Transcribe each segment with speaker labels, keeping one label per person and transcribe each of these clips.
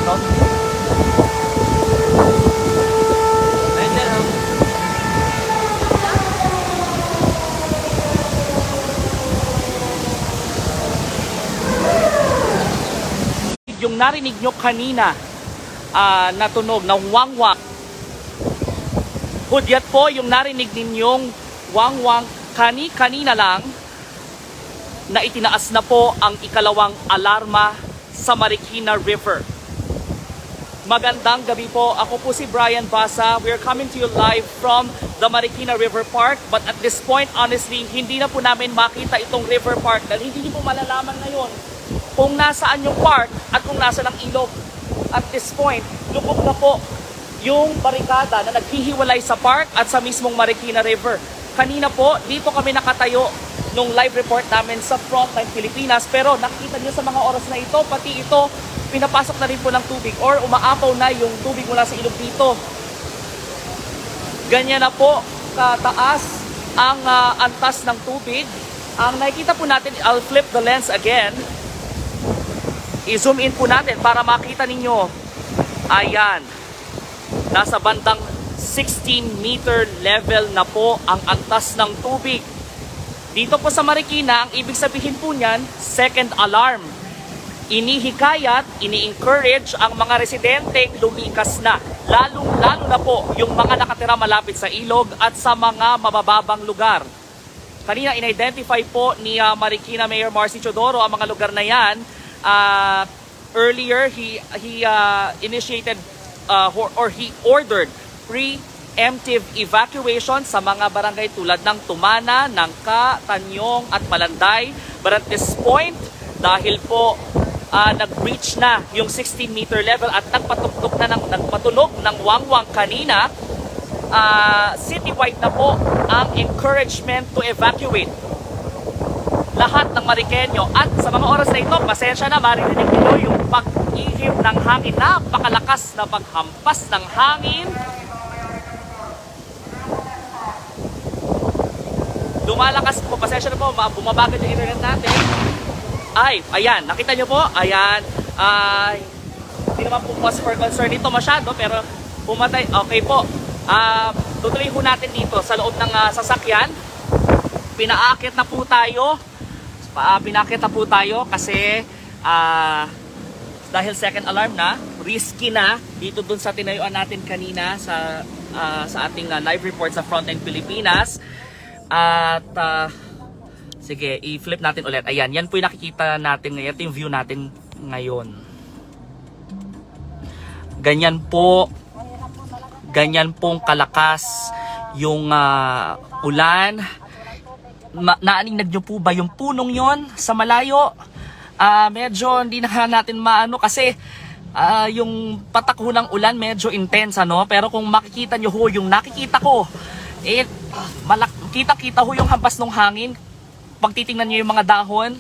Speaker 1: no? Yung narinig nyo kanina na tunog ng wangwang, hudyat po yung narinig ninyong wangwang kanina lang na itinaas na po ang ikalawang alarma sa Marikina River. Magandang gabi po. Ako po si Brian Basa. We're coming to you live from the Marikina River Park. But at this point, honestly, hindi na po namin makita itong river park dahil hindi po malalaman ngayon kung nasaan yung park at kung nasaan ang ilog. At this point, lubog na po yung barikada na naghihiwalay sa park at sa mismong Marikina River. Kanina po, dito kami nakatayo nung live report namin sa Frontline Pilipinas. Pero nakikita nyo sa mga oras na ito, pati ito, pinapasok na rin po ng tubig or umaapaw na yung tubig mula sa ilog dito. Ganyan na po kataas ang antas ng tubig. Ang nakikita po natin, I'll flip the lens again. I-zoom in po natin para makita ninyo. Ayan. Nasa bandang 16-meter level na po ang antas ng tubig. Dito po sa Marikina, ang ibig sabihin po niyan, second alarm. Inihikayat, ini-encourage ang mga residenteng lumikas na. Lalo na po yung mga nakatira malapit sa ilog at sa mga mabababang lugar. Kanina in-identify po ni Marikina Mayor Marcy Chodoro ang mga lugar na yan. Earlier, he initiated or he ordered preemptive evacuation sa mga barangay tulad ng Tumana, Nangka, Tanyong at Malanday. But at this point, dahil po nag-reach na yung 16-meter level at nagpatunog ng wangwang kanina, citywide na po ang encouragement to evacuate lahat ng Marikenyo. At sa mga oras na ito, pasensya na, maririnig nyo yung pag-ihip ng hangin, napakalakas na paghampas ng hangin. Lumalakas po, pasensya na po, bumabagal yung internet natin. Ay, ayan, nakita nyo po, ayan, hindi naman po cause for concern dito masyado, pero pumatay, okay po. Tutuloy po natin dito sa loob ng sasakyan. Pinaakit na po tayo. Pinakit na po tayo kasi dahil second alarm na, risky na dito dun sa tinayuan natin kanina sa ating live report sa Frontline Pilipinas. At sige, i-flip natin ulit. Ayan, yan po yung nakikita natin ngayon. Ito yung view natin ngayon. Ganyan pong kalakas yung ulan. Naaninag nyo po ba yung punong yon sa malayo? Medyo hindi na natin maano kasi yung patak ho ng ulan medyo intense, ano? Pero kung makikita nyo ho yung nakikita ko, kita ho yung hampas ng hangin. Pag titingnan nyo yung mga dahon,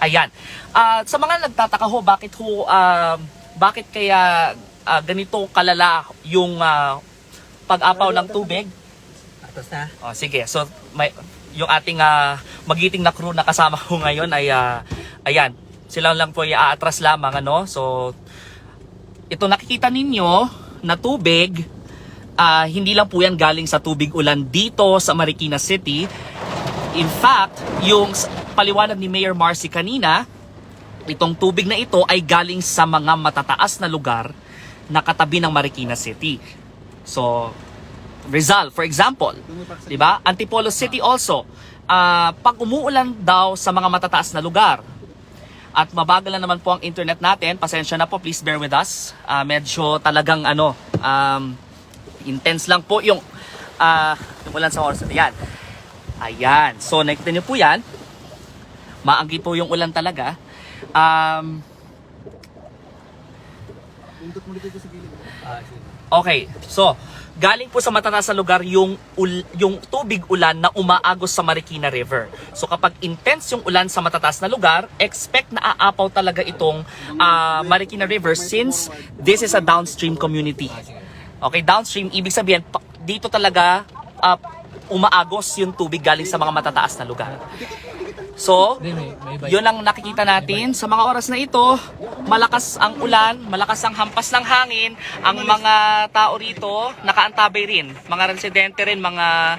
Speaker 1: ayan. Sa mga nagtataka ho, bakit kaya ganito kalala yung pag-apaw ng tubig? Oh, sige, so yung ating magiting na crew na kasama ko ngayon ay ayan, sila lang po ay aatras lamang, ano? So ito nakikita ninyo na tubig, hindi lang po yan galing sa tubig ulan dito sa Marikina City. In fact, yung paliwanag ni Mayor Marcy kanina, itong tubig na ito ay galing sa mga matataas na lugar na katabi ng Marikina City. So Rizal, for example, di ba? Antipolo City also. Pag umuulan daw sa mga matataas na lugar at mabagal na naman po ang internet natin, pasensya na po, please bear with us. Medyo talagang intense lang po yung ulan sa oras. Ayan. Ayan. So, nakita niyo po yan. Maanggi po yung ulan talaga. Okay. So, galing po sa matataas na lugar yung tubig ulan na umaagos sa Marikina River. So kapag intense yung ulan sa matataas na lugar, expect na aapaw talaga itong Marikina River since this is a downstream community. Okay, downstream, ibig sabihin, dito talaga umaagos yung tubig galing sa mga matataas na lugar. So,
Speaker 2: May iba.
Speaker 1: yun ang nakikita natin. Sa mga oras na ito, malakas ang ulan, malakas ang hampas ng hangin. Ang mga tao rito, nakaantabay rin. Mga residente rin, mga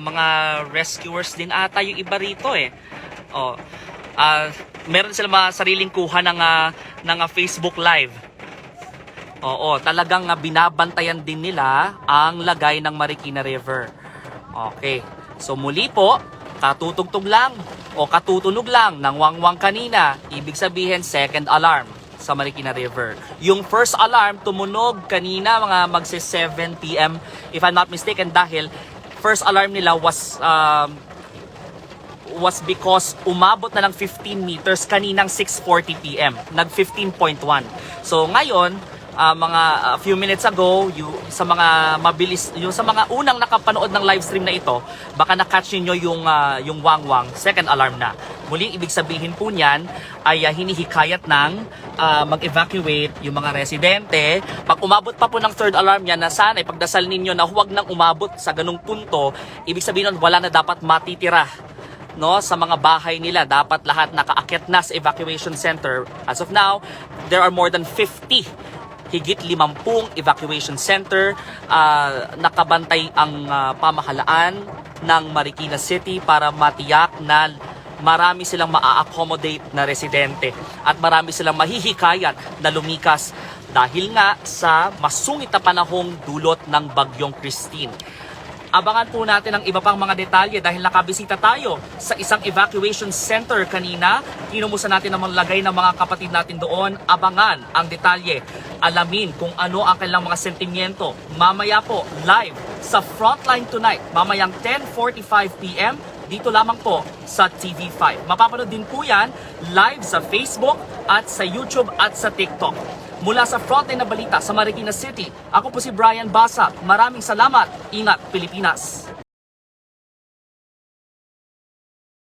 Speaker 1: mga rescuers din ata yung iba rito eh. Oh, meron sila mga sariling kuha ng Facebook Live. Oo, talagang binabantayan din nila ang lagay ng Marikina River. Okay, so muli po, katutugtog lang o katutunog lang ng wangwang kanina, ibig sabihin second alarm sa Marikina River. Yung first alarm tumunog kanina mga magsi 7 PM if I'm not mistaken, dahil first alarm nila was because umabot na ng 15 meters kaninang 6:40 PM, nag 15.1. So ngayon, mga few minutes ago, sa mga mabilis, yung sa mga unang nakapanood ng live stream na ito, baka na-catch niyo yung wangwang, second alarm na. Muling ibig sabihin po niyan ay hinihikayat ng mag-evacuate yung mga residente. Pag umabot pa po ng third alarm yan, na sana ipagdasal ninyo na huwag nang umabot sa ganung punto, ibig sabihin nun, wala na dapat matitira, no, sa mga bahay nila. Dapat lahat nakaakyat na sa evacuation center. As of now, there are more than 50, higit 50 evacuation center. Nakabantay ang pamahalaan ng Marikina City para matiyak na marami silang maa-accommodate na residente at marami silang mahihikayat na lumikas dahil nga sa masungit na panahong dulot ng Bagyong Christine. Abangan po natin ang iba pang mga detalye dahil nakabisita tayo sa isang evacuation center kanina. Kinumusta natin ang lagay ng mga kapatid natin doon. Abangan ang detalye. Alamin kung ano ang kanilang mga sentimiento. Mamaya po, live sa Frontline Tonight. Mamayang 10:45 PM. Dito lamang po sa TV5. Mapapanood din po yan live sa Facebook at sa YouTube at sa TikTok. Mula sa Frontline na Balita sa Marikina City, ako po si Brian Basa. Maraming salamat. Ingat, Pilipinas!